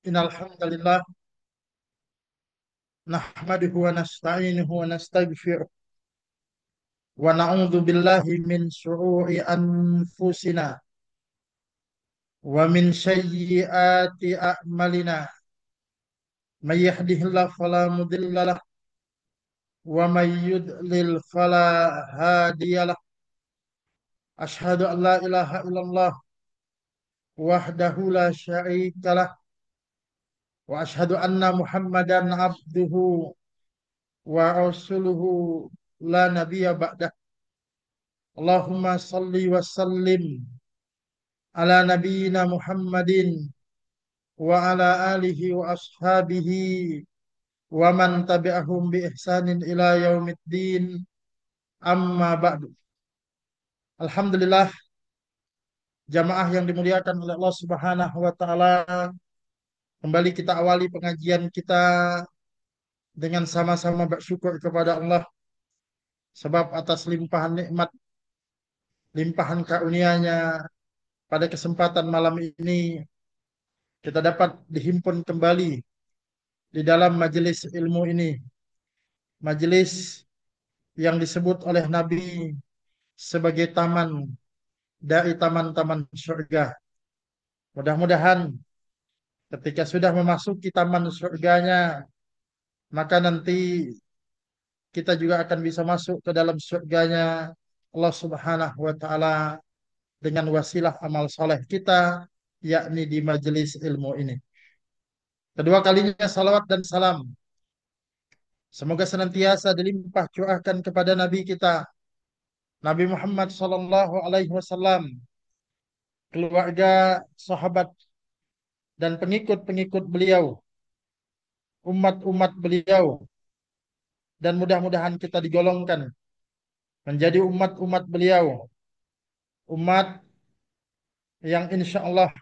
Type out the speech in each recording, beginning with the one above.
Innal hamdalillah nahmaduhu wa nasta'inuhu wa nastaghfiruh wa na'udzu billahi min syururi anfusina wa min sayyiati a'malina may yahdihillahu fala mudilla lahu wa may yudlil fala hadiyalah. Asyhadu an la ilaha illallah wahdahu la syarikalah wa asyhadu anna Muhammadan abduhu wa rasuluhu la nabiyya ba'dah. Allahumma salli wa sallim ala nabiyyina Muhammadin wa ala alihi wa ashabihi wa man tabi'ahum bi ihsanin ila yaumiddin, amma ba'du. Alhamdulillah, jamaah yang dimuliakan oleh Allah Subhanahu wa taala, kembali kita awali pengajian kita dengan sama-sama bersyukur kepada Allah sebab atas limpahan nikmat, limpahan karunia-Nya pada kesempatan malam ini kita dapat dihimpun kembali di dalam majelis ilmu ini, majelis yang disebut oleh Nabi sebagai taman dari taman-taman surga. Mudah-mudahan ketika sudah memasuki taman surganya, maka nanti kita juga akan bisa masuk ke dalam surganya Allah Subhanahu wa taala dengan wasilah amal soleh kita, yakni di majelis ilmu ini. Kedua kalinya salawat dan salam semoga senantiasa dilimpah curahkan kepada Nabi kita Nabi Muhammad sallallahu alaihi wasallam, keluarga, sahabat dan pengikut-pengikut beliau, umat-umat beliau, dan mudah-mudahan kita digolongkan menjadi umat-umat beliau, umat yang insya Allah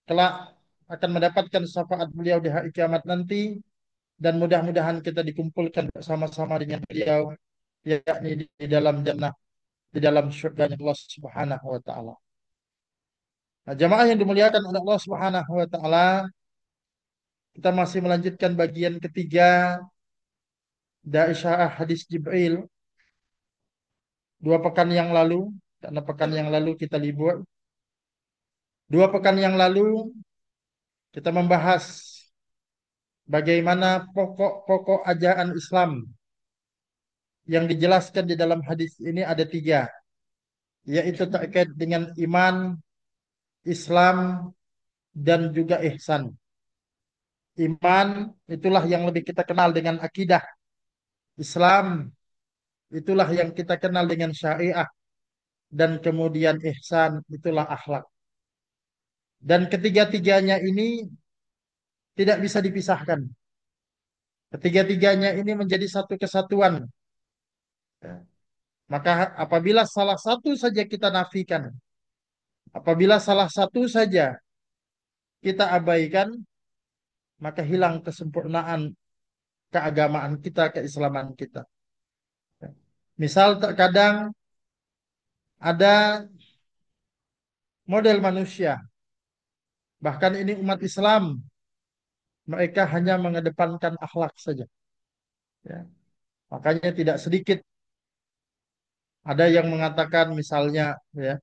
kelak akan mendapatkan syafaat beliau di hari kiamat nanti, dan mudah-mudahan kita dikumpulkan bersama-sama dengan beliau, yakni di dalam jannah, di dalam surga Allah Subhanahu wa taala. Nah, jamaah yang dimuliakan oleh Allah Subhanahu wa taala, kita masih melanjutkan bagian ketiga dari syarah hadis Jibril. Dua pekan yang lalu, karena pekan yang lalu kita libur, dua pekan yang lalu kita membahas bagaimana pokok-pokok ajaran Islam yang dijelaskan di dalam hadis ini ada tiga, yaitu terkait dengan iman, Islam, dan juga ihsan. Iman itulah yang lebih kita kenal dengan akidah. Islam itulah yang kita kenal dengan syariah. Dan kemudian ihsan itulah akhlak. Dan ketiga-tiganya ini tidak bisa dipisahkan. Ketiga-tiganya ini menjadi satu kesatuan. Ya. Maka apabila salah satu saja kita nafikan, apabila salah satu saja kita abaikan, maka hilang kesempurnaan keagamaan kita, keislaman kita. Ya. Misal terkadang ada model manusia, bahkan ini umat Islam, mereka hanya mengedepankan akhlak saja. Ya. Makanya tidak sedikit ada yang mengatakan misalnya, ya,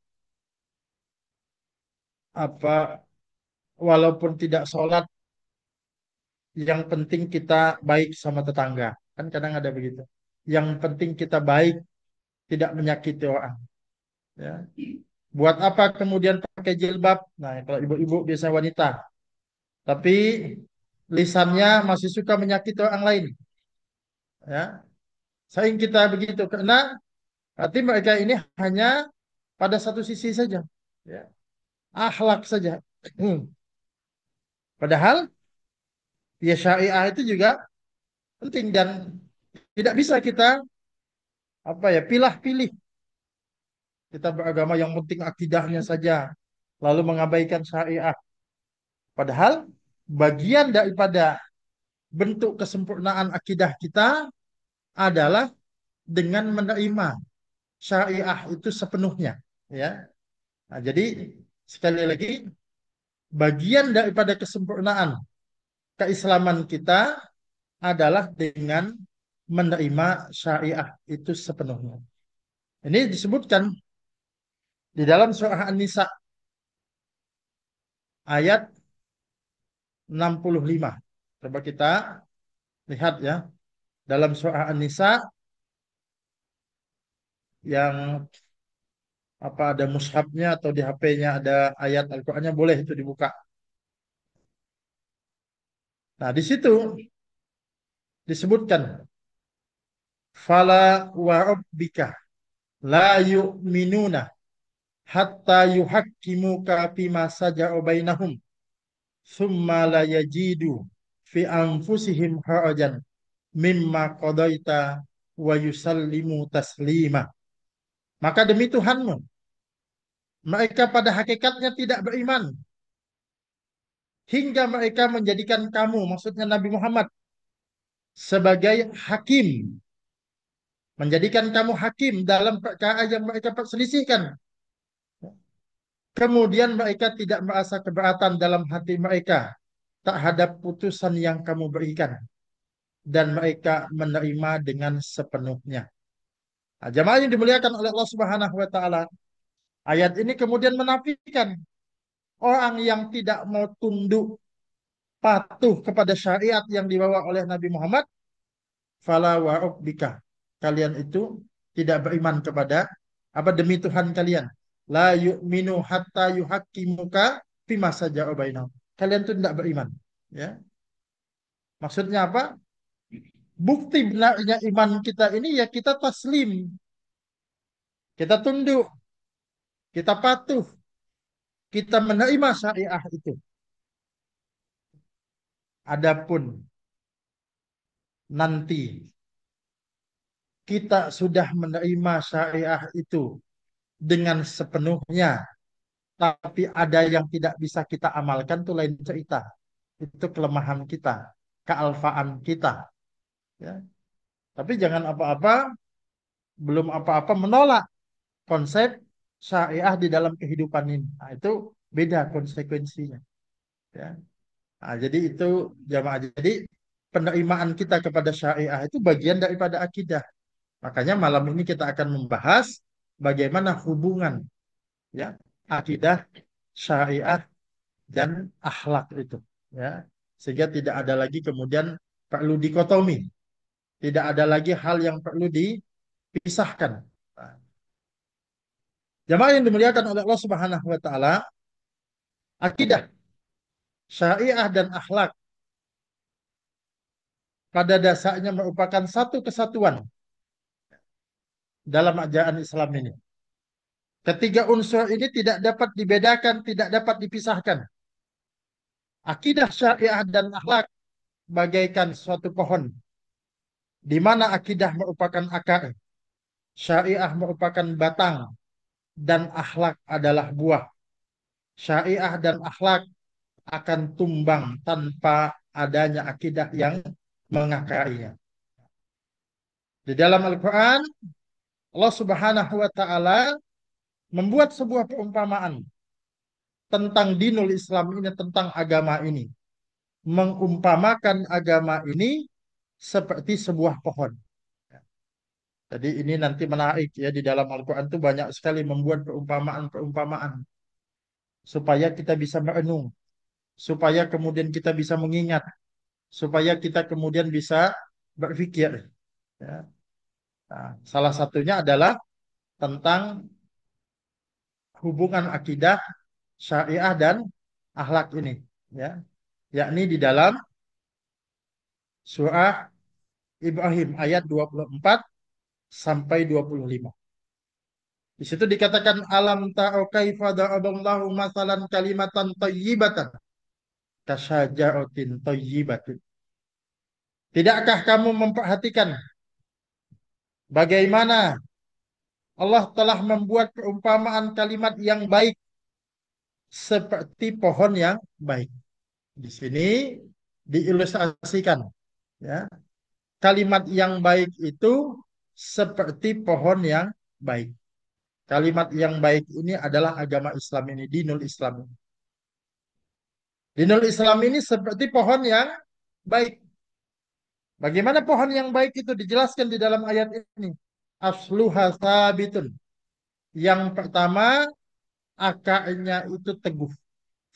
apa, walaupun tidak sholat, yang penting kita baik sama tetangga. Kan kadang ada begitu. Yang penting kita baik, tidak menyakiti orang. Ya. Buat apa kemudian pakai jilbab? Nah, kalau ibu-ibu biasa wanita, tapi lisannya masih suka menyakiti orang lain. Ya, sayang kita begitu karena berarti mereka ini hanya pada satu sisi saja. Ya. Akhlak saja. Padahal ya syariah itu juga penting dan tidak bisa kita apa ya pilah-pilih. Kita beragama yang penting akidahnya saja, lalu mengabaikan syariah. Padahal bagian daripada bentuk kesempurnaan akidah kita adalah dengan menerima syariah itu sepenuhnya. Ya, nah, jadi sekali lagi bagian daripada kesempurnaan keislaman kita adalah dengan menerima syariah itu sepenuhnya. Ini disebutkan di dalam surah An-Nisa ayat 65. Coba kita lihat ya. Dalam surah An-Nisa yang apa ada mushafnya atau di HP-nya ada ayat Al-Qur'annya, boleh itu dibuka. Nah, di situ disebutkan fala wa rabbika la yu'minuna hatta yuhakkimuka fima sajara bainahum thumma la yajidu fi anfusihim harajan mimma qadaita wa yusallimu taslima. Maka demi Tuhanmu, mereka pada hakikatnya tidak beriman hingga mereka menjadikan kamu, maksudnya Nabi Muhammad, sebagai hakim, menjadikan kamu hakim dalam perkara yang mereka perselisihkan. Kemudian mereka tidak merasa keberatan dalam hati mereka terhadap putusan yang kamu berikan, dan mereka menerima dengan sepenuhnya. Nah, jamaah yang dimuliakan oleh Allah Subhanahu wa taala, ayat ini kemudian menafikan orang yang tidak mau tunduk patuh kepada syariat yang dibawa oleh Nabi Muhammad, fala wa rabbika, kalian itu tidak beriman kepada apa demi Tuhan kalian, la yu'minu hatta yuhaqqimuka fima sajara bainahum, kalian itu tidak beriman, ya. Maksudnya apa? Bukti benarnya iman kita ini ya kita taslim, kita tunduk, kita patuh, kita menerima syariah itu. Adapun nanti kita sudah menerima syariah itu dengan sepenuhnya, tapi ada yang tidak bisa kita amalkan, itu lain cerita. Itu kelemahan kita, kealfaan kita. Ya. Tapi jangan apa-apa, belum apa-apa menolak konsep syariah di dalam kehidupan ini. Nah, itu beda konsekuensinya. Ya. Nah, jadi itu jamaah. Jadi penerimaan kita kepada syariah itu bagian daripada akidah. Makanya malam ini kita akan membahas bagaimana hubungan ya akidah, syariah dan akhlak itu, ya. Sehingga tidak ada lagi kemudian perlu dikotomi, tidak ada lagi hal yang perlu dipisahkan. Nah, jamaah yang dimuliakan oleh Allah Subhanahu wa taala, akidah, syariah dan akhlak pada dasarnya merupakan satu kesatuan dalam ajaran Islam ini. Ketiga unsur ini tidak dapat dibedakan, tidak dapat dipisahkan. Akidah, syariah dan akhlak bagaikan suatu pohon, di mana akidah merupakan akar, syariah merupakan batang, dan akhlak adalah buah. Syariah dan akhlak akan tumbang tanpa adanya akidah yang mengakarinya. Di dalam Al-Quran, Allah Subhanahu wa Ta'ala membuat sebuah perumpamaan tentang dinul Islam ini, tentang agama ini. Mengumpamakan agama ini seperti sebuah pohon. Jadi ini nanti menarik ya, di dalam Al-Quran itu banyak sekali membuat perumpamaan-perumpamaan supaya kita bisa merenung, supaya kemudian kita bisa mengingat, supaya kita kemudian bisa berpikir. Ya. Nah, salah satunya adalah tentang hubungan akidah, syariah dan akhlak ini, ya, yakni di dalam surah Ibrahim ayat 24 sampai 25. Di situ dikatakan alam ta'u kaifa da'aballahu masalan kalimatan thayyibatan kasyajaratin thayyibatin. Tidakkah kamu memperhatikan bagaimana Allah telah membuat perumpamaan kalimat yang baik seperti pohon yang baik. Di sini diilustrasikan, ya. Kalimat yang baik itu seperti pohon yang baik. Kalimat yang baik ini adalah agama Islam ini, dinul Islam. Dinul Islam ini seperti pohon yang baik. Bagaimana pohon yang baik itu dijelaskan di dalam ayat ini? Asluha sabitun. Yang pertama, akarnya itu teguh.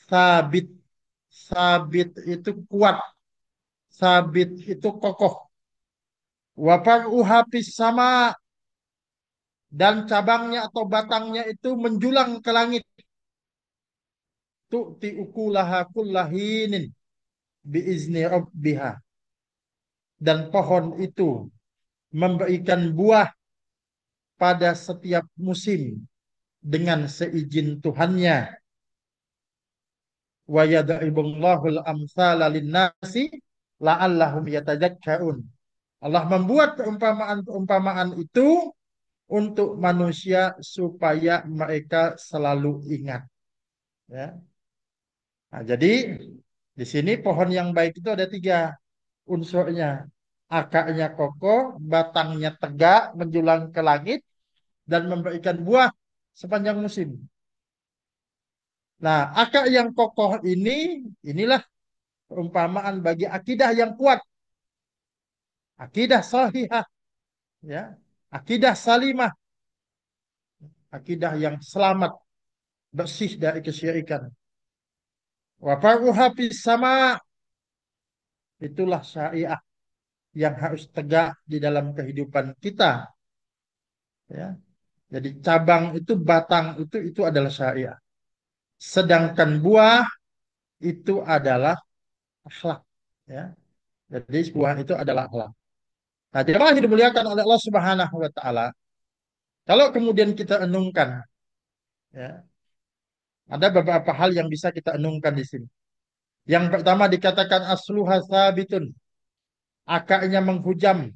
Sabit. Sabit itu kuat. Sabit itu kokoh. Wafaruha fis sama, dan cabangnya atau batangnya itu menjulang ke langit. Tu'ti ukulaha kullahinin biizni rabbiha. Dan pohon itu memberikan buah pada setiap musim dengan seizin Tuhannya. Wa yad'ibullahu al-amsala lin-nasi la'allahum yatadzakkarun. Allah membuat perumpamaan-perumpamaan itu untuk manusia supaya mereka selalu ingat. Ya. Nah, jadi di sini pohon yang baik itu ada tiga unsurnya. Akarnya kokoh, batangnya tegak, menjulang ke langit, dan memberikan buah sepanjang musim. Nah, akar yang kokoh inilah perumpamaan bagi akidah yang kuat, akidah sahihah, ya, akidah salimah, akidah yang selamat, bersih dari kesyirikan. Wa faruha fis sama, itulah syariah yang harus tegak di dalam kehidupan kita, ya. Jadi cabang itu, batang itu adalah syariah. Sedangkan buah itu adalah akhlak, ya. Jadi buah itu adalah akhlak. Nah, jemaah yang dimuliakan oleh Allah Subhanahu wa taala, kalau kemudian kita enungkan, ya, ada beberapa hal yang bisa kita enungkan di sini. Yang pertama dikatakan asluha sabitun, akarnya menghujam,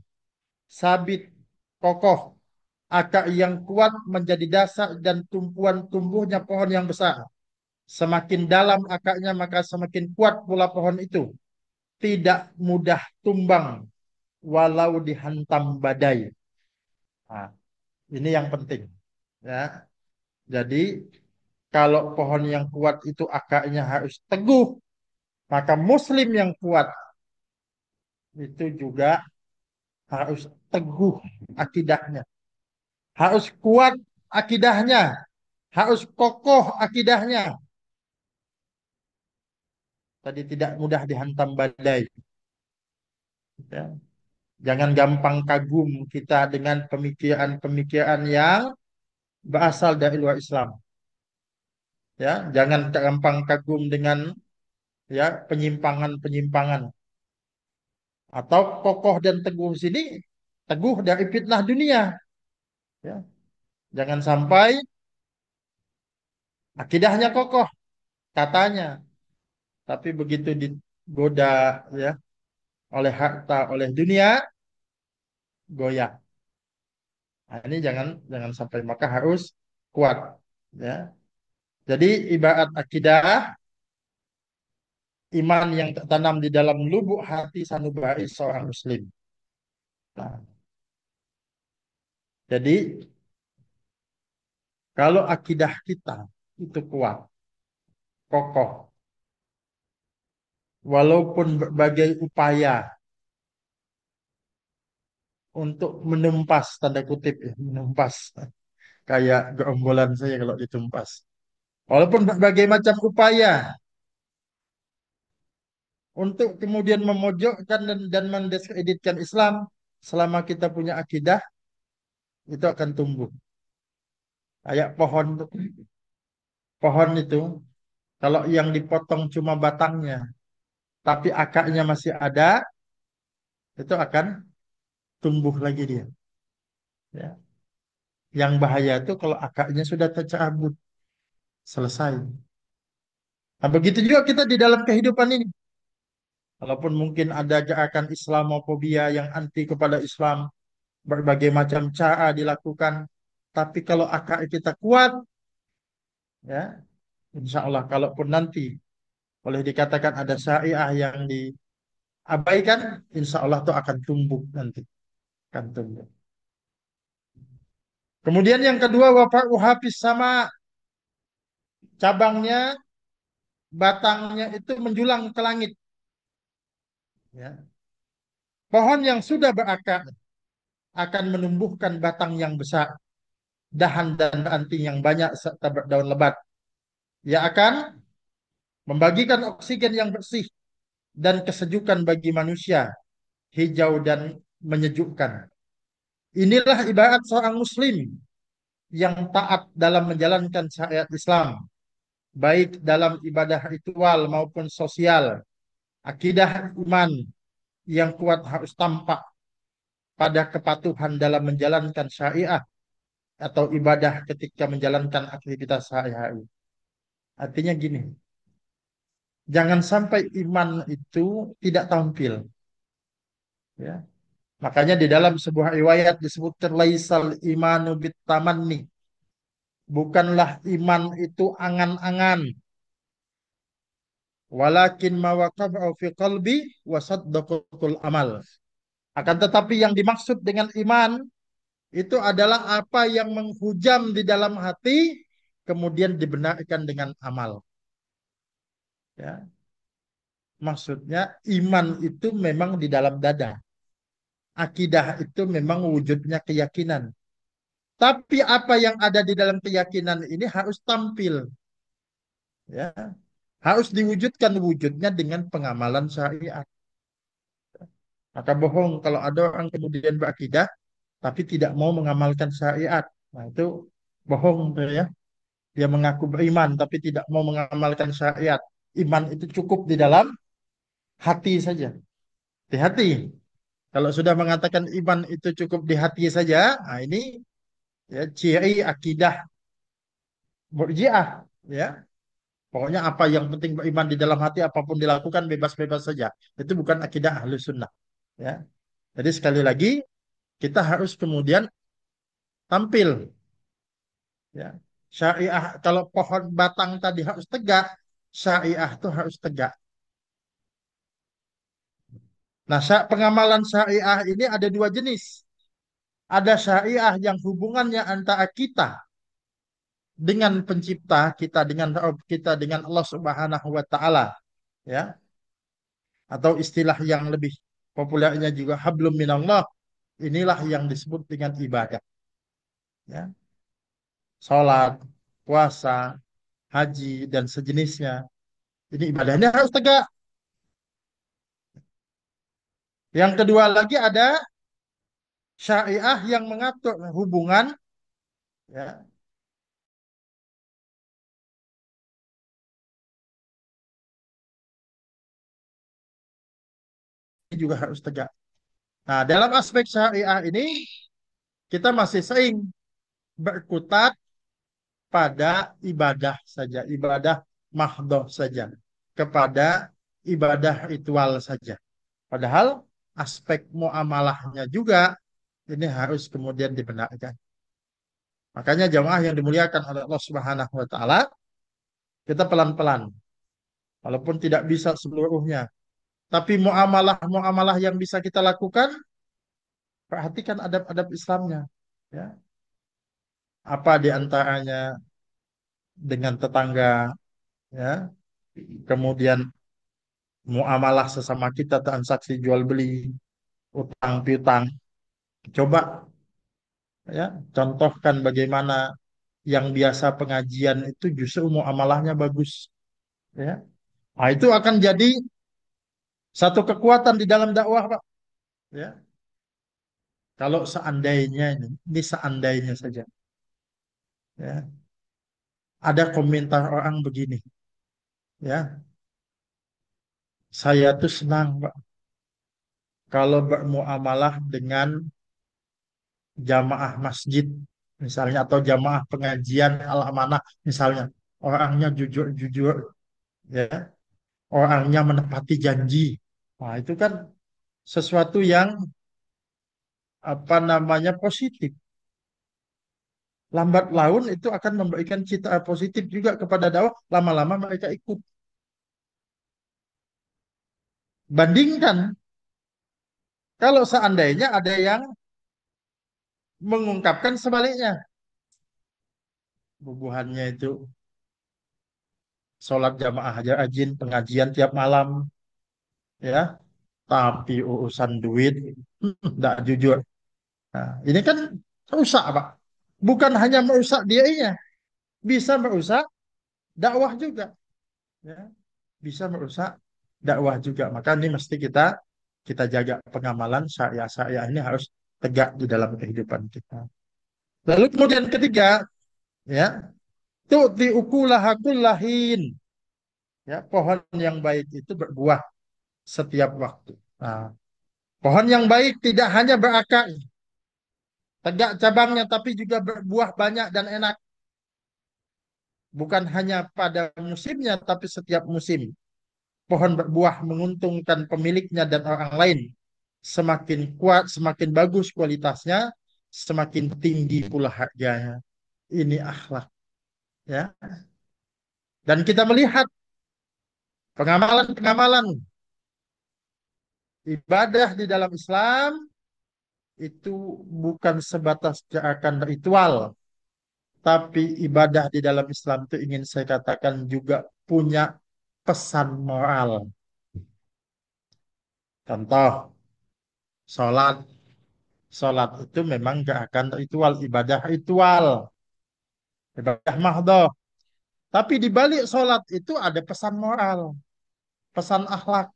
sabit, kokoh, akar yang kuat menjadi dasar dan tumpuan tumbuhnya pohon yang besar. Semakin dalam akarnya maka semakin kuat pula pohon itu. Tidak mudah tumbang walau dihantam badai. Nah, ini yang penting. Ya, jadi kalau pohon yang kuat itu akarnya harus teguh, maka Muslim yang kuat itu juga harus teguh akidahnya, harus kuat akidahnya, harus kokoh akidahnya. Tadi tidak mudah dihantam badai. Ya. Jangan gampang kagum kita dengan pemikiran-pemikiran yang berasal dari luar Islam. Ya, jangan gampang kagum dengan ya penyimpangan-penyimpangan, atau kokoh dan teguh sini teguh dari fitnah dunia. Ya, jangan sampai akidahnya kokoh katanya, tapi begitu digoda ya oleh harta, oleh dunia, goyah. Nah, ini jangan jangan sampai, maka harus kuat. Ya, jadi ibarat akidah, iman yang tertanam di dalam lubuk hati sanubari seorang muslim. Nah, jadi kalau akidah kita itu kuat, kokoh, walaupun berbagai upaya untuk menumpas, tanda kutip ya, menumpas, kayak gerombolan saya kalau ditumpas. Walaupun berbagai macam upaya untuk kemudian memojokkan dan mendiskreditkan Islam, selama kita punya akidah, itu akan tumbuh. Kayak pohon, pohon itu, kalau yang dipotong cuma batangnya, tapi akarnya masih ada, itu akan tumbuh lagi dia. Ya. Yang bahaya itu kalau akarnya sudah tercabut, selesai. Nah, begitu juga kita di dalam kehidupan ini. Walaupun mungkin ada gerakan Islamofobia yang anti kepada Islam, berbagai macam cara dilakukan, tapi kalau akar kita kuat, ya, insya Allah, kalaupun nanti boleh dikatakan ada syariah yang diabaikan, insya Allah itu akan tumbuh nanti, akan tumbuh. Kemudian yang kedua, wafa'u hafiz sama, cabangnya batangnya itu menjulang ke langit. Ya. Pohon yang sudah berakar akan menumbuhkan batang yang besar, dahan dan ranting yang banyak serta berdaun lebat. Ia akan membagikan oksigen yang bersih dan kesejukan bagi manusia, hijau dan menyejukkan. Inilah ibarat seorang muslim yang taat dalam menjalankan syariat Islam, baik dalam ibadah ritual maupun sosial. Akidah iman yang kuat harus tampak pada kepatuhan dalam menjalankan syariat atau ibadah ketika menjalankan aktivitas sehari-hari. Artinya gini, jangan sampai iman itu tidak tampil. Ya. Makanya di dalam sebuah riwayat disebutkan laisal imanu bitamanni. Bukanlah iman itu angan-angan. Walakin mawaqa'a fi qalbi wasaddaqul amal. Akan tetapi yang dimaksud dengan iman itu adalah apa yang menghujam di dalam hati kemudian dibenarkan dengan amal. Ya, maksudnya iman itu memang di dalam dada. Akidah itu memang wujudnya keyakinan. Tapi apa yang ada di dalam keyakinan ini harus tampil, ya. Harus diwujudkan wujudnya dengan pengamalan syariat. Maka bohong kalau ada orang kemudian berakidah tapi tidak mau mengamalkan syariat. Nah, itu bohong tuh ya. Dia mengaku beriman tapi tidak mau mengamalkan syariat. Iman itu cukup di dalam hati saja. Di hati. Kalau sudah mengatakan iman itu cukup di hati saja, nah ini ya ciri akidah Murji'ah, ya. Pokoknya apa yang penting beriman di dalam hati apapun dilakukan bebas-bebas saja. Itu bukan akidah Ahlus Sunnah, ya. Jadi sekali lagi kita harus kemudian tampil, ya. Syariah kalau pohon batang tadi harus tegak, syariah itu harus tegak. Nah, pengamalan syariah ini ada dua jenis. Ada syariah yang hubungannya antara kita dengan pencipta kita dengan Rabb kita dengan Allah Subhanahu wa taala, ya. Atau istilah yang lebih populernya juga hablum minallah. Inilah yang disebut dengan ibadah, ya. Salat, puasa, haji dan sejenisnya. Ini ibadahnya harus tegak. Yang kedua lagi ada syariah yang mengatur hubungan, ya, ini juga harus tegak. Nah, dalam aspek syariah ini kita masih sering berkutat pada ibadah saja, ibadah mahdoh saja, kepada ibadah ritual saja. Padahal aspek muamalahnya juga ini harus kemudian dibenarkan. Makanya jamaah yang dimuliakan oleh Allah Subhanahu wa taala, kita pelan-pelan walaupun tidak bisa seluruhnya, tapi muamalah-muamalah yang bisa kita lakukan, perhatikan adab-adab Islamnya, ya. Apa di antaranya dengan tetangga, ya. Kemudian muamalah sesama kita, transaksi jual beli, utang piutang. Coba, ya, contohkan bagaimana yang biasa pengajian itu justru muamalahnya bagus, ya. Nah, itu akan jadi satu kekuatan di dalam dakwah, Pak, ya. Kalau seandainya ini seandainya saja, ya, ada komentar orang begini, ya, saya tuh senang, Pak, kalau bermuamalah dengan jamaah masjid misalnya atau jamaah pengajian al-amanah misalnya, orangnya jujur-jujur, ya, orangnya menepati janji. Nah, itu kan sesuatu yang apa namanya positif. Lambat laun itu akan memberikan citra positif juga kepada dakwah. Lama-lama mereka ikut. Bandingkan kalau seandainya ada yang mengungkapkan sebaliknya. Bubuhannya itu sholat jamaah aja ajin pengajian tiap malam, ya. Tapi urusan duit, tidak jujur. Nah, ini kan rusak, Pak. Bukan hanya merusak dirinya, bisa merusak dakwah juga, ya. Bisa merusak dakwah juga. Maka ini mesti kita kita jaga pengamalan syariah-syariah ini harus tegak di dalam kehidupan kita. Lalu kemudian ketiga, ya, tu'ti ukulaha kullahin. Ya, pohon yang baik itu berbuah setiap waktu. Nah, pohon yang baik tidak hanya berakar, tegak cabangnya, tapi juga berbuah banyak dan enak. Bukan hanya pada musimnya, tapi setiap musim. Pohon berbuah menguntungkan pemiliknya dan orang lain. Semakin kuat, semakin bagus kualitasnya, semakin tinggi pula harganya. Ini akhlak, ya. Dan kita melihat pengamalan-pengamalan ibadah di dalam Islam itu bukan sebatas gerakan ritual, tapi ibadah di dalam Islam itu ingin saya katakan juga punya pesan moral. Contoh, sholat. Sholat itu memang gerakan ritual, ibadah ritual, ibadah mahdoh. Tapi di balik sholat itu ada pesan moral, pesan akhlak.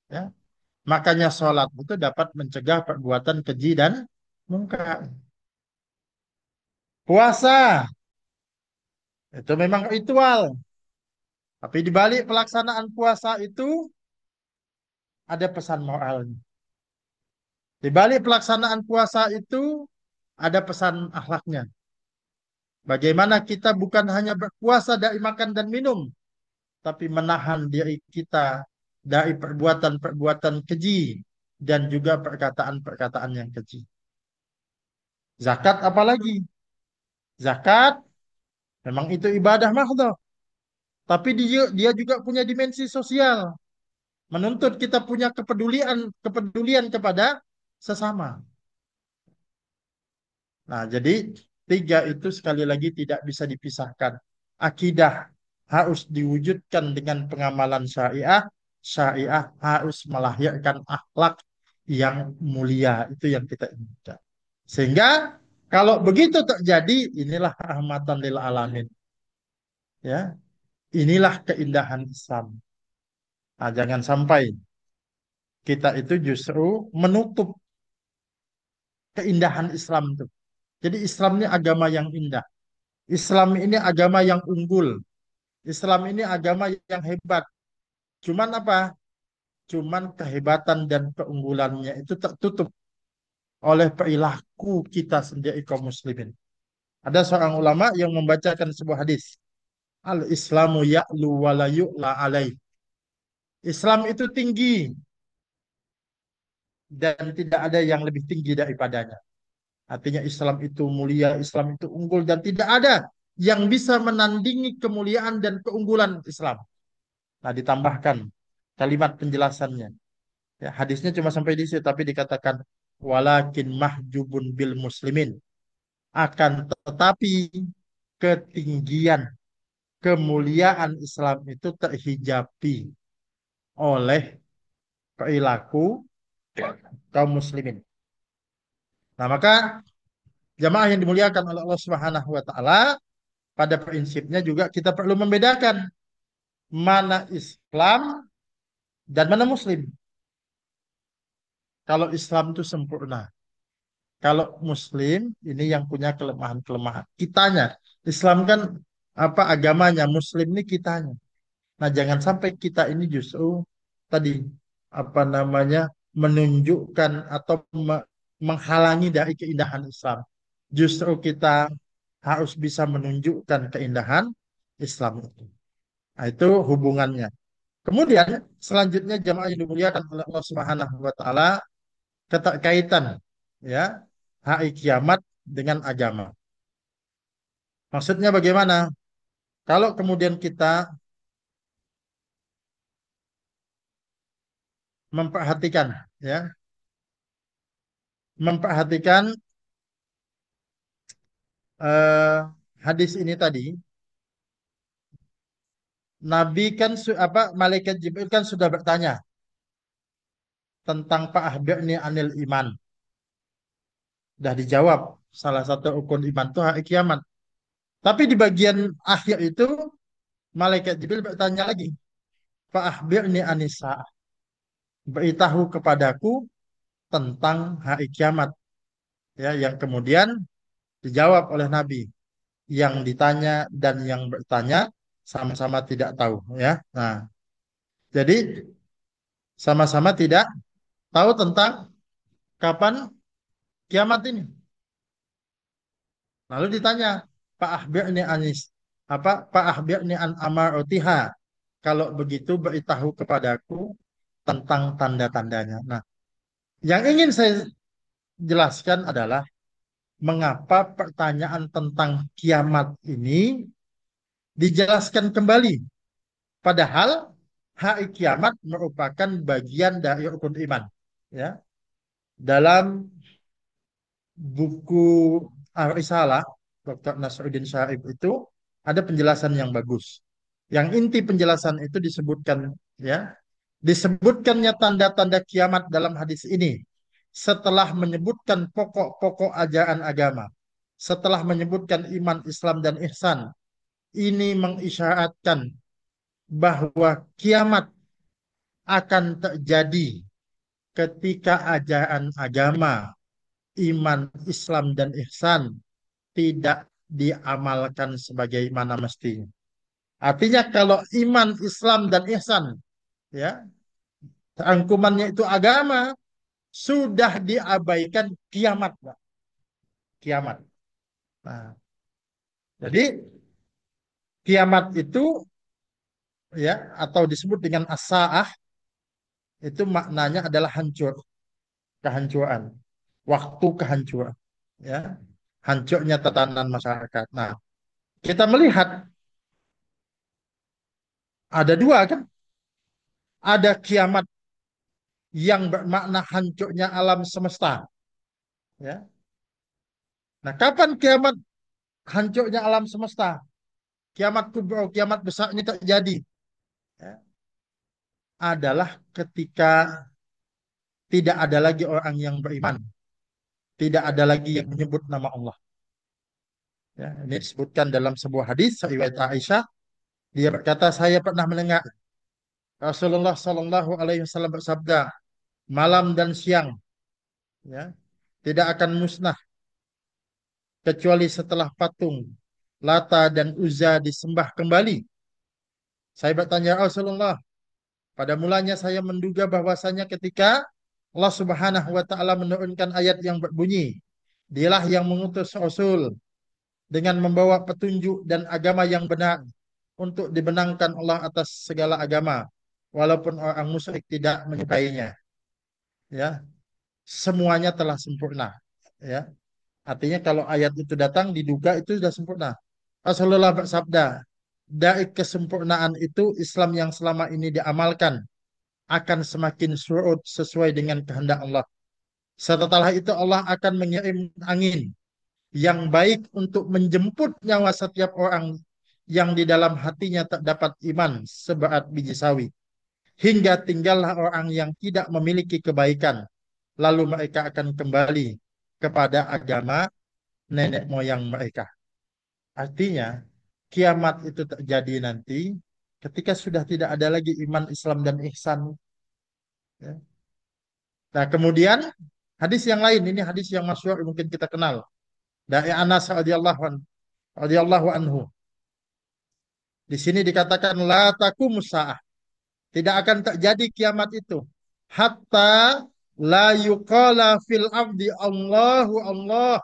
Ya. Makanya sholat itu dapat mencegah perbuatan keji dan mungkar. Puasa itu memang ritual. Tapi di balik pelaksanaan puasa itu ada pesan moral. Di balik pelaksanaan puasa itu ada pesan akhlaknya. Bagaimana kita bukan hanya berpuasa dari makan dan minum, tapi menahan diri kita dari perbuatan-perbuatan keji dan juga perkataan-perkataan yang keji. Zakat apalagi? Zakat memang itu ibadah mahdoh, tapi dia juga punya dimensi sosial, menuntut kita punya kepedulian kepedulian kepada sesama. Nah, jadi tiga itu sekali lagi tidak bisa dipisahkan. Akidah harus diwujudkan dengan pengamalan syariah. Syariah harus melahirkan akhlak yang mulia. Itu yang kita inginkan. Sehingga kalau begitu terjadi, inilah rahmatan lil alamin. Ya, inilah keindahan Islam. Nah, jangan sampai kita itu justru menutup keindahan Islam itu. Jadi Islam ini agama yang indah. Islam ini agama yang unggul. Islam ini agama yang hebat. Cuman apa? Cuman kehebatan dan keunggulannya itu tertutup oleh perilaku kita sendiri kaum muslimin. Ada seorang ulama yang membacakan sebuah hadis. Al-Islamu ya'lu wa la yu'la alaih. Islam itu tinggi dan tidak ada yang lebih tinggi daripadanya. Artinya Islam itu mulia, Islam itu unggul dan tidak ada yang bisa menandingi kemuliaan dan keunggulan Islam. Nah, ditambahkan kalimat penjelasannya. Ya, hadisnya cuma sampai di situ, tapi dikatakan walakin mahjubun bil muslimin. Akan tetapi ketinggian, kemuliaan Islam itu terhijabi oleh perilaku kaum muslimin. Nah, maka jamaah yang dimuliakan oleh Allah Subhanahu wa taala, pada prinsipnya juga kita perlu membedakan mana Islam dan mana Muslim. Kalau Islam itu sempurna, kalau Muslim ini yang punya kelemahan-kelemahan. Kitanya, Islam kan apa agamanya, Muslim ini kitanya. Nah, jangan sampai kita ini justru tadi apa namanya menunjukkan atau menghalangi dari keindahan Islam. Justru kita harus bisa menunjukkan keindahan Islam itu. Nah, itu hubungannya. Kemudian selanjutnya jamaah yang dimuliakan oleh Allah Subhanahu wa taala keterkaitan ya hari kiamat dengan agama. Maksudnya bagaimana? Kalau kemudian kita memperhatikan ya, memperhatikan eh, hadis ini tadi Nabi kan malaikat Jibril kan sudah bertanya tentang Pak Ahbirni anil iman. Sudah dijawab. Salah satu rukun iman itu hari kiamat. Tapi di bagian akhir itu malaikat Jibril bertanya lagi, Pak Ahbirni anisa, beritahu kepadaku tentang hari kiamat. Ya, yang kemudian dijawab oleh Nabi. Yang ditanya dan yang bertanya sama-sama tidak tahu. Ya, nah, jadi sama-sama tidak tahu tentang kapan kiamat ini. Lalu ditanya, Pak Ahbirni anis Pak Ahbirni an amarotiha. Kalau begitu beritahu kepadaku tentang tanda-tandanya. Nah, yang ingin saya jelaskan adalah mengapa pertanyaan tentang kiamat ini dijelaskan kembali. Padahal hari kiamat merupakan bagian dari rukun iman. Ya, dalam buku Ar-Risalah Dr. Nasruddin Syarif itu ada penjelasan yang bagus. Yang inti penjelasan itu disebutkan, ya, disebutkannya tanda-tanda kiamat dalam hadis ini setelah menyebutkan pokok-pokok ajaran agama, setelah menyebutkan iman, Islam dan ihsan. Ini mengisyaratkan bahwa kiamat akan terjadi ketika ajaran agama, iman, Islam dan ihsan tidak diamalkan sebagaimana mestinya. Artinya kalau iman, Islam dan ihsan, ya, rangkumannya itu agama, sudah diabaikan kiamat, Pak. Kiamat. Nah, jadi kiamat itu, ya, atau disebut dengan as-saah, itu maknanya adalah hancur, kehancuran, waktu kehancuran, ya, hancurnya tatanan masyarakat. Nah, kita melihat ada dua kan, ada kiamat yang bermakna hancurnya alam semesta, ya. Nah, kapan kiamat hancurnya alam semesta? Kiamat kubro, kiamat besar ini terjadi, ya, adalah ketika tidak ada lagi orang yang beriman, tidak ada lagi yang menyebut nama Allah. Ya, ini disebutkan dalam sebuah hadis riwayat Aisyah. Dia berkata, saya pernah mendengar Rasulullah Shallallahu Alaihi Wasallam bersabda, malam dan siang, ya, tidak akan musnah kecuali setelah patung Lata dan Uzza disembah kembali. Saya bertanya, Rasulullah, pada mulanya saya menduga bahwasanya ketika Allah Subhanahu wa taala menurunkan ayat yang berbunyi, Dialah yang mengutus Rasul dengan membawa petunjuk dan agama yang benar untuk dibenangkan Allah atas segala agama, walaupun orang musyrik tidak menyukainya. Ya, semuanya telah sempurna. Ya, artinya kalau ayat itu datang diduga itu sudah sempurna. Rasulullah bersabda, dari kesempurnaan itu Islam yang selama ini diamalkan akan semakin surut sesuai dengan kehendak Allah. Setelah itu Allah akan mengirim angin yang baik untuk menjemput nyawa setiap orang yang di dalam hatinya terdapat iman seberat biji sawi. Hingga tinggallah orang yang tidak memiliki kebaikan. Lalu mereka akan kembali kepada agama nenek moyang mereka. Artinya, kiamat itu terjadi nanti ketika sudah tidak ada lagi iman, Islam, dan ihsan. Ya. Nah, kemudian hadis yang lain, ini hadis yang masyhur mungkin kita kenal. Dari Anas radhiyallahu anhu. Di sini dikatakan la taqumus saah. Tidak akan terjadi kiamat itu hatta la yuqala fil abdi Allahu Allah.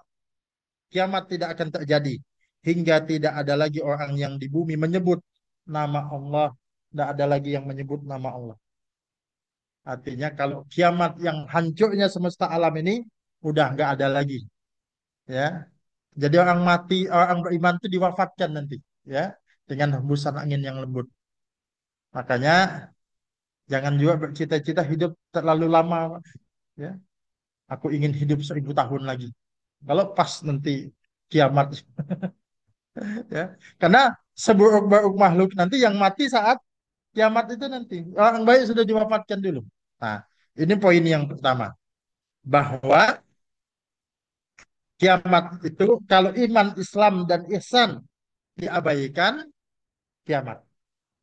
Kiamat tidak akan terjadi hingga tidak ada lagi orang yang di bumi menyebut nama Allah, tidak ada lagi yang menyebut nama Allah. Artinya kalau kiamat yang hancurnya semesta alam ini udah nggak ada lagi, ya. Jadi orang mati, orang beriman itu diwafatkan nanti, ya, dengan hembusan angin yang lembut. Makanya jangan juga bercita-cita hidup terlalu lama, ya. Aku ingin hidup 1000 tahun lagi. Kalau pas nanti kiamat, Ya. Karena seburuk-buruk makhluk nanti yang mati saat kiamat itu nanti. Orang baik sudah diwafatkan dulu. Nah, ini poin yang pertama. Bahwa kiamat itu kalau iman, Islam, dan ihsan diabaikan, kiamat.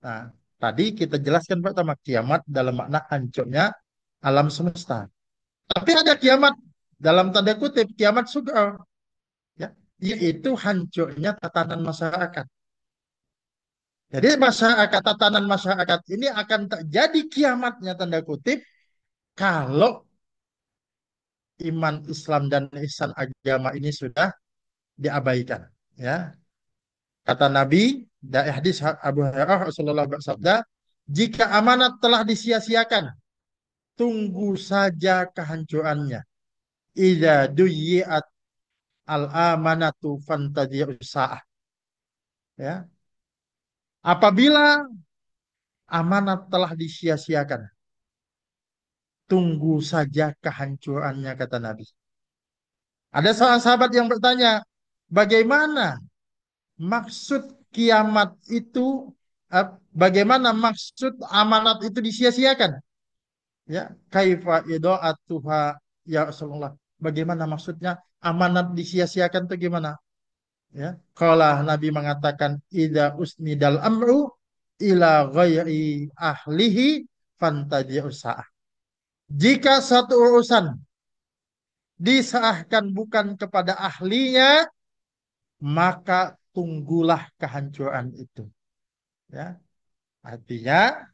Nah, tadi kita jelaskan pertama kiamat dalam makna hancurnya alam semesta. Tapi ada kiamat dalam tanda kutip kiamat sugra, ya, yaitu hancurnya tatanan masyarakat. Jadi masyarakat, tatanan masyarakat ini akan terjadi kiamatnya tanda kutip kalau iman, Islam, dan ihsan agama ini sudah diabaikan. Ya, kata Nabi dari hadis Abu Hurairah Rasulullah bersabda, jika amanat telah disia-siakan, tunggu saja kehancurannya. Idza duyiat al amanatu fantadiyus sa'ah. Ya, apabila amanat telah disia-siakan, tunggu saja kehancurannya kata Nabi. Ada seorang sahabat yang bertanya, bagaimana maksud kiamat itu, bagaimana maksud amanat itu disia-siakan? Ya, kaifa idha'atuha ya Rasulullah. Bagaimana maksudnya amanat disia-siakan itu gimana? Ya, kalau Nabi mengatakan idza usnidal amru ila ghairi ahlihi fantadi'us sa'ah. Jika satu urusan diserahkan bukan kepada ahlinya, maka tunggulah kehancuran itu. Ya, artinya,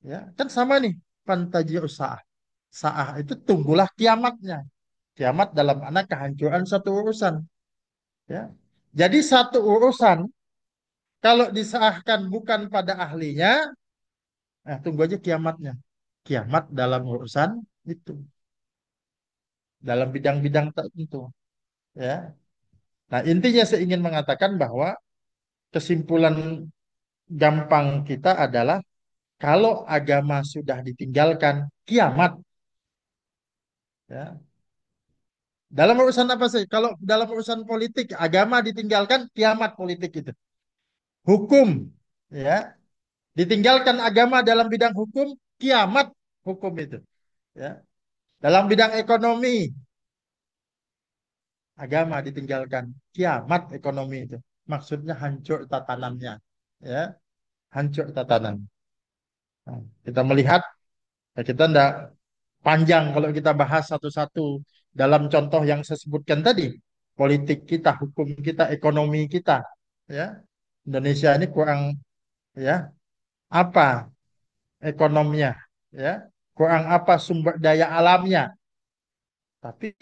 ya kan sama nih, fantadi'us sa'ah. Sa'ah itu tunggulah kiamatnya. Kiamat dalam anak kehancuran satu urusan. Ya. Jadi satu urusan kalau disahkan bukan pada ahlinya, tunggu aja kiamatnya. Kiamat dalam urusan itu, dalam bidang-bidang tertentu. Ya. Nah, intinya saya ingin mengatakan bahwa kesimpulan gampang kita adalah kalau agama sudah ditinggalkan, kiamat. Ya. Dalam urusan apa sih? Kalau dalam urusan politik, agama ditinggalkan, kiamat politik itu. Hukum, ya, ditinggalkan agama dalam bidang hukum, kiamat hukum itu. Ya. Dalam bidang ekonomi, agama ditinggalkan, kiamat ekonomi itu. Maksudnya hancur tatanannya. Ya, hancur tatanan. Nah, kita melihat, ya kita tidak panjang kalau kita bahas satu-satu dalam contoh yang saya sebutkan tadi. Politik kita, hukum kita, ekonomi kita. Ya, Indonesia ini kurang, ya, apa ekonominya, ya, kurang apa sumber daya alamnya, tapi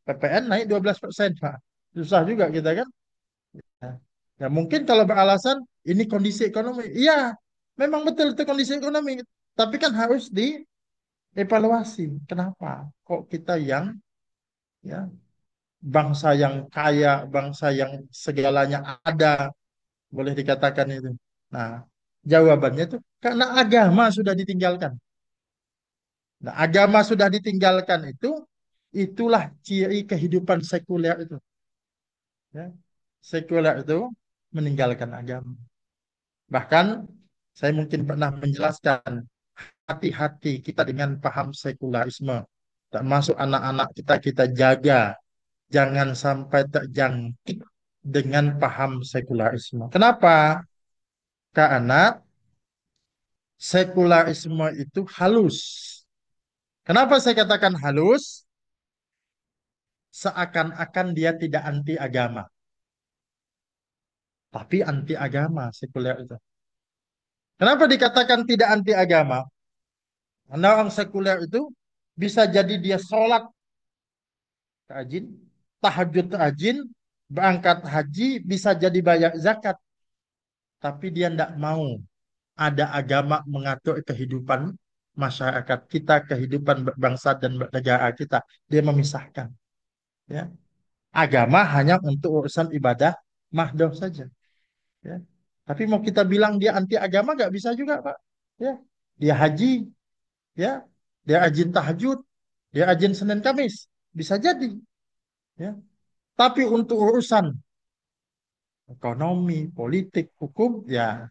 PPN naik 12%, Pak. Susah juga kita kan. Ya, ya mungkin kalau beralasan ini kondisi ekonomi. Iya, memang betul itu kondisi ekonomi. Tapi kan harus dievaluasi. Kenapa? Kok kita yang, ya, bangsa yang kaya, bangsa yang segalanya ada, boleh dikatakan itu. Nah, jawabannya itu karena agama sudah ditinggalkan. Nah, agama sudah ditinggalkan itu, itulah ciri kehidupan sekuler itu. Ya. Sekuler itu meninggalkan agama. Bahkan saya mungkin pernah menjelaskan, hati-hati kita dengan paham sekularisme. Termasuk anak-anak kita, kita jaga. Jangan sampai terjangkit dengan paham sekularisme. Kenapa? Karena sekularisme itu halus. Kenapa saya katakan halus? Seakan-akan dia tidak anti agama. Tapi anti agama sekuler itu. Kenapa dikatakan tidak anti agama? Karena orang sekuler itu bisa jadi dia sholat rajin, tahajud rajin, berangkat haji, bisa jadi bayar zakat. Tapi dia tidak mau ada agama mengatur kehidupan masyarakat kita, kehidupan berbangsa dan bernegara kita. Dia memisahkan. Ya. Agama hanya untuk urusan ibadah mahdoh saja. Ya. Tapi mau kita bilang dia anti agama nggak bisa juga, Pak. Ya. Dia haji, ya, dia rajin tahajud, dia rajin Senin Kamis, bisa jadi, ya. Tapi untuk urusan ekonomi, politik, hukum, ya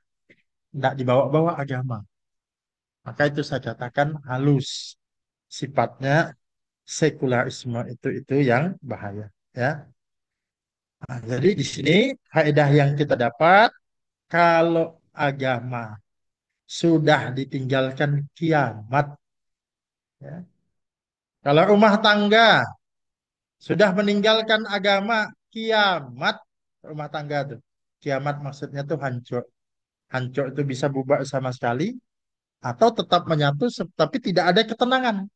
tidak dibawa-bawa agama. Maka itu saya katakan halus. Sifatnya sekularisme itu yang bahaya. Ya. Nah, jadi di sini faedah yang kita dapat, kalau agama sudah ditinggalkan kiamat. Ya. Kalau rumah tangga sudah meninggalkan agama, kiamat rumah tangga tuh. Kiamat maksudnya tuh hancur. Hancur itu bisa bubar sama sekali atau tetap menyatu tapi tidak ada ketenangan.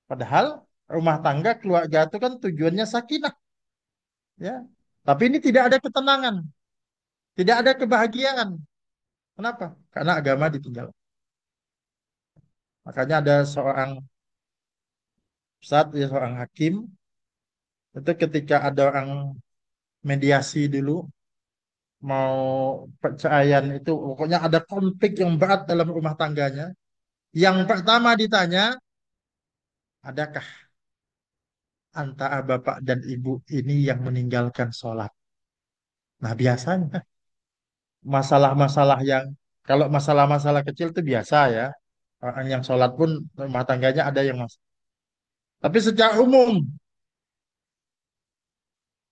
Padahal rumah tangga keluarga itu kan tujuannya sakinah, ya. Tapi ini tidak ada ketenangan, tidak ada kebahagiaan. Kenapa? Karena agama ditinggal. Makanya ada seorang ustadz, ya, seorang hakim, itu ketika ada orang mediasi dulu mau perceraian itu, pokoknya ada konflik yang berat dalam rumah tangganya. Yang pertama ditanya, adakah antara bapak dan ibu ini yang meninggalkan sholat? Nah, biasanya masalah-masalah yang, kalau masalah-masalah kecil itu biasa ya. Orang yang sholat pun rumah tangganya ada yang mas. Tapi secara umum,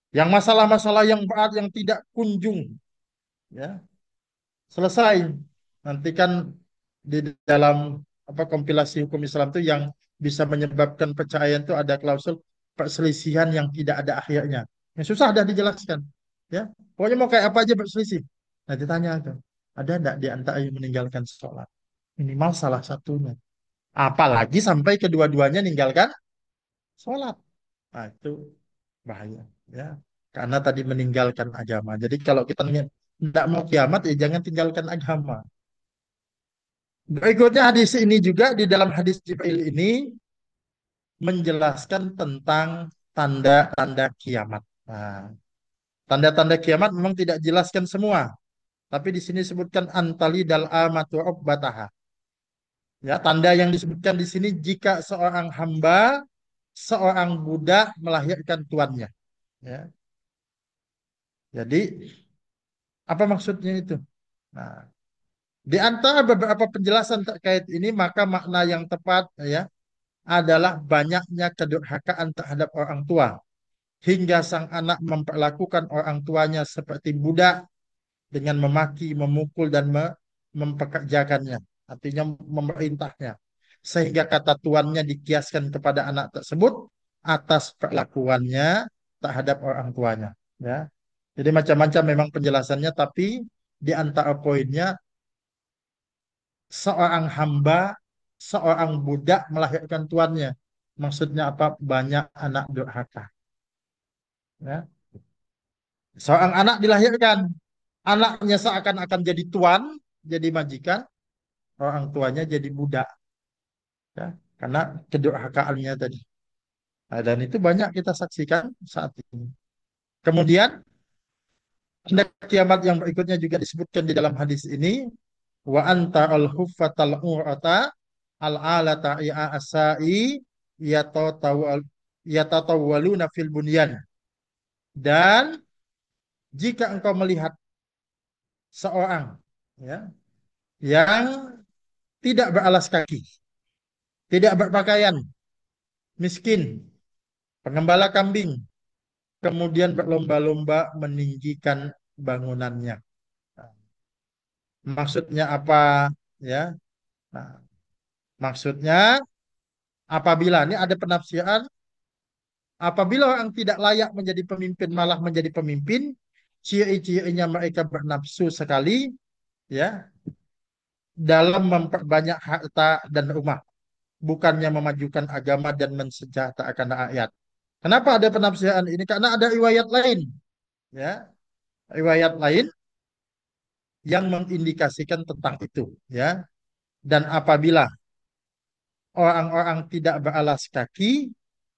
yang masalah-masalah yang berat yang tidak kunjung, ya, selesai. Nanti kan di dalam apa kompilasi hukum Islam itu yang bisa menyebabkan perceraian itu ada klausul perselisihan yang tidak ada akhirnya. Yang susah ada dijelaskan. Ya, pokoknya mau kayak apa aja berselisih. Nah, ditanya tuh, ada enggak di antara yang meninggalkan sholat? Minimal salah satunya. Apalagi sampai kedua-duanya meninggalkan sholat. Nah, itu bahaya. Ya, karena tadi meninggalkan agama. Jadi kalau kita tidak mau kiamat, ya jangan tinggalkan agama. Berikutnya hadis ini juga di dalam hadis Jibril ini menjelaskan tentang tanda-tanda kiamat. Nah, tanda-tanda kiamat memang tidak jelaskan semua, tapi di sini disebutkan antali dal amatu bataha. Ya, tanda yang disebutkan di sini jika seorang hamba, seorang budak melahirkan tuannya. Ya, jadi apa maksudnya itu? Nah, di antara beberapa penjelasan terkait ini, maka makna yang tepat ya adalah banyaknya kedurhakaan terhadap orang tua hingga sang anak memperlakukan orang tuanya seperti budak dengan memaki, memukul dan mempekerjakannya, artinya memerintahnya. Sehingga kata tuannya dikiaskan kepada anak tersebut atas perlakuannya terhadap orang tuanya, ya. Jadi macam-macam memang penjelasannya, tapi di antara poinnya seorang hamba, seorang budak melahirkan tuannya. Maksudnya apa? Banyak anak durhaka. Ya. Seorang anak dilahirkan, anaknya seakan-akan jadi tuan, jadi majikan, orang tuanya jadi budak. Ya. Karena kedurhakaannya tadi. Nah, dan itu banyak kita saksikan saat ini. Kemudian, tanda kiamat yang berikutnya juga disebutkan di dalam hadis ini, wa anta al-huffatal urata al-alata ia asai yatatawwaluna fil bunyan. Dan jika engkau melihat seorang, ya, yang tidak beralas kaki, tidak berpakaian, miskin, pengembala kambing, kemudian berlomba-lomba meninggikan bangunannya. Nah, maksudnya apa? Ya, nah, maksudnya apabila ini ada penafsiran, apabila orang tidak layak menjadi pemimpin malah menjadi pemimpin, ciri-cirinya mereka bernafsu sekali, ya, dalam memperbanyak harta dan rumah, bukannya memajukan agama dan mensejahterakan rakyat. Kenapa ada penafsiran ini? Karena ada riwayat lain, ya, riwayat lain yang mengindikasikan tentang itu, ya. Dan apabila orang-orang tidak beralas kaki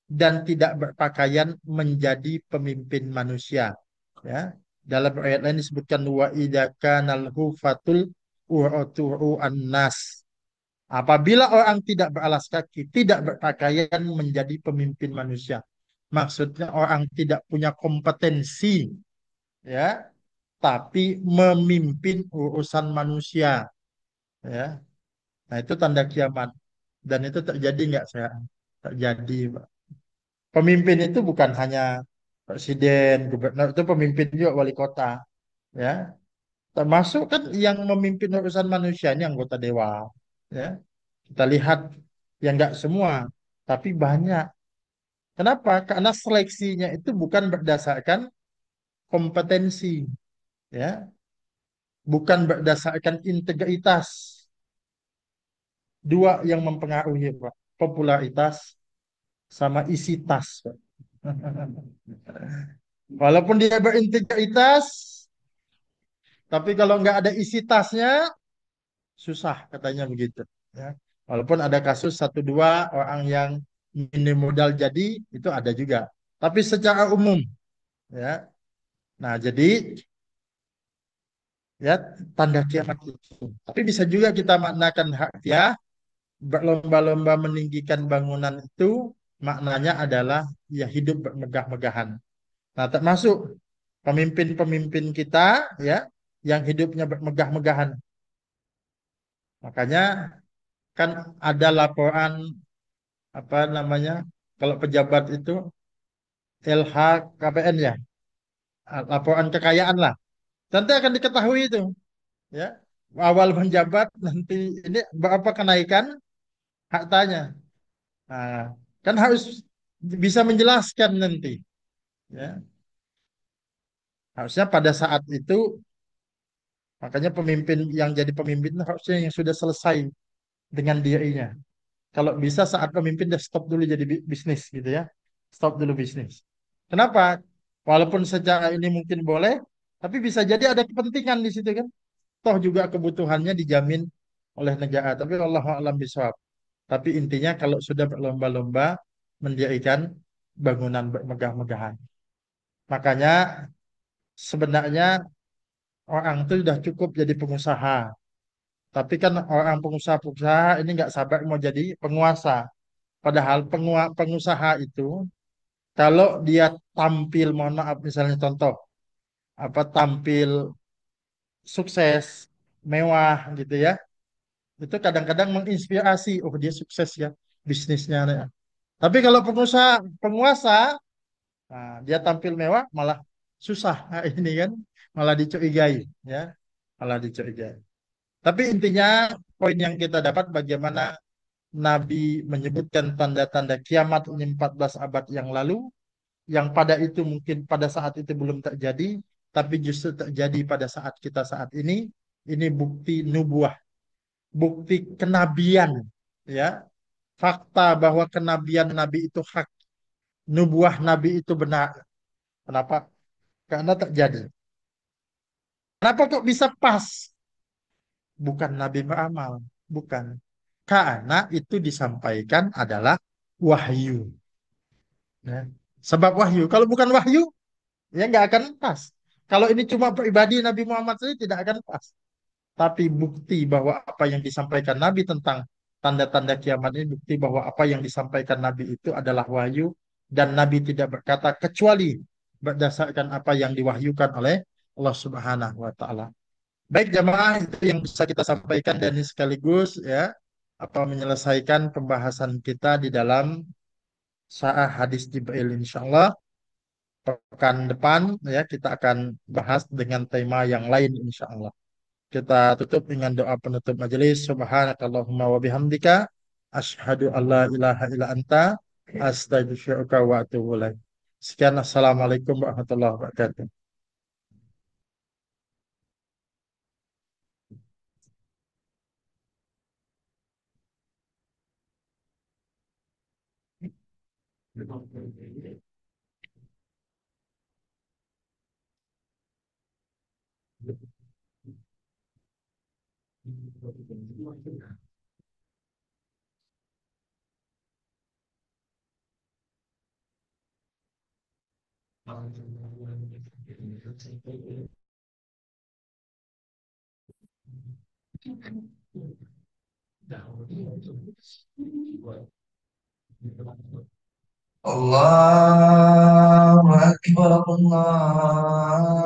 dan tidak berpakaian menjadi pemimpin manusia, ya. Dalam ayat lain disebutkan wa idza kanal hufatul uruturu annas. Apabila orang tidak beralas kaki, tidak berpakaian menjadi pemimpin manusia. Maksudnya orang tidak punya kompetensi, ya, tapi memimpin urusan manusia, ya. Nah, itu tanda kiamat. Dan itu terjadi nggak saya? Terjadi, Pak. Pemimpin itu bukan hanya presiden, gubernur, itu pemimpin juga wali kota, ya. Termasuk kan yang memimpin urusan manusia ini anggota dewan, ya. Kita lihat yang nggak semua, tapi banyak. Kenapa? Karena seleksinya itu bukan berdasarkan kompetensi, ya, bukan berdasarkan integritas. Dua yang mempengaruhi, Pak. Popularitas sama isi tas, Pak. Walaupun dia berintegritas, tapi kalau nggak ada isi tasnya, susah katanya begitu. Ya. Walaupun ada kasus satu dua orang yang minim modal jadi, itu ada juga. Tapi secara umum, ya. Nah, jadi ya tanda kiamat itu. Tapi bisa juga kita maknakan hak ya, berlomba-lomba meninggikan bangunan itu maknanya adalah ya hidup bermegah-megahan. Nah, termasuk pemimpin-pemimpin kita ya yang hidupnya bermegah-megahan. Makanya kan ada laporan apa namanya kalau pejabat itu LHKPN ya, laporan kekayaan lah. Nanti akan diketahui itu ya. Awal menjabat nanti ini berapa kenaikan hartanya. Nah, kan harus bisa menjelaskan nanti ya. Harusnya pada saat itu makanya pemimpin yang jadi pemimpin itu harusnya yang sudah selesai dengan dirinya. Kalau bisa saat pemimpin dia stop dulu jadi bisnis gitu ya. Stop dulu bisnis. Kenapa? Walaupun secara ini mungkin boleh, tapi bisa jadi ada kepentingan di situ kan. Toh juga kebutuhannya dijamin oleh negara. Tapi Allah alam bisawab. Tapi intinya kalau sudah berlomba-lomba mendirikan bangunan bermegah-megahan. Makanya sebenarnya orang itu sudah cukup jadi pengusaha. Tapi kan orang pengusaha-pengusaha ini nggak sabar mau jadi penguasa. Padahal pengusaha itu kalau dia tampil, mohon maaf misalnya contoh, apa tampil sukses, mewah gitu ya, itu kadang-kadang menginspirasi, oh dia sukses ya bisnisnya. Ya. Tapi kalau penguasa, nah, dia tampil mewah malah susah. Nah, ini kan malah dicurigai, ya, malah dicurigai. Tapi intinya poin yang kita dapat bagaimana Nabi menyebutkan tanda-tanda kiamat ini 14 abad yang lalu, yang pada itu mungkin pada saat itu belum terjadi, tapi justru terjadi pada saat kita saat ini bukti nubuah, bukti kenabian, ya, fakta bahwa kenabian Nabi itu hak, nubuah Nabi itu benar. Kenapa? Karena terjadi. Kenapa kok bisa pas? Bukan Nabi beramal, bukan. Karena itu disampaikan adalah wahyu. Ya. Sebab wahyu. Kalau bukan wahyu, ya nggak akan pas. Kalau ini cuma pribadi Nabi Muhammad saja tidak akan pas. Tapi bukti bahwa apa yang disampaikan Nabi tentang tanda-tanda kiamat ini bukti bahwa apa yang disampaikan Nabi itu adalah wahyu dan Nabi tidak berkata kecuali berdasarkan apa yang diwahyukan oleh Allah Subhanahu wa taala. Baik jamaah itu yang bisa kita sampaikan dan ini sekaligus ya apa menyelesaikan pembahasan kita di dalam Sa'ah hadis Jibril insyaallah. Pekan depan ya kita akan bahas dengan tema yang lain insya Allah. Kita tutup dengan doa penutup majelis. Subhanakallahumma wa bihamdika asyhadu alla ilaha illa anta astaghfiruka wa atubu ilaik. Sekian assalamualaikum warahmatullahi wabarakatuh. Allahu Akbar Allah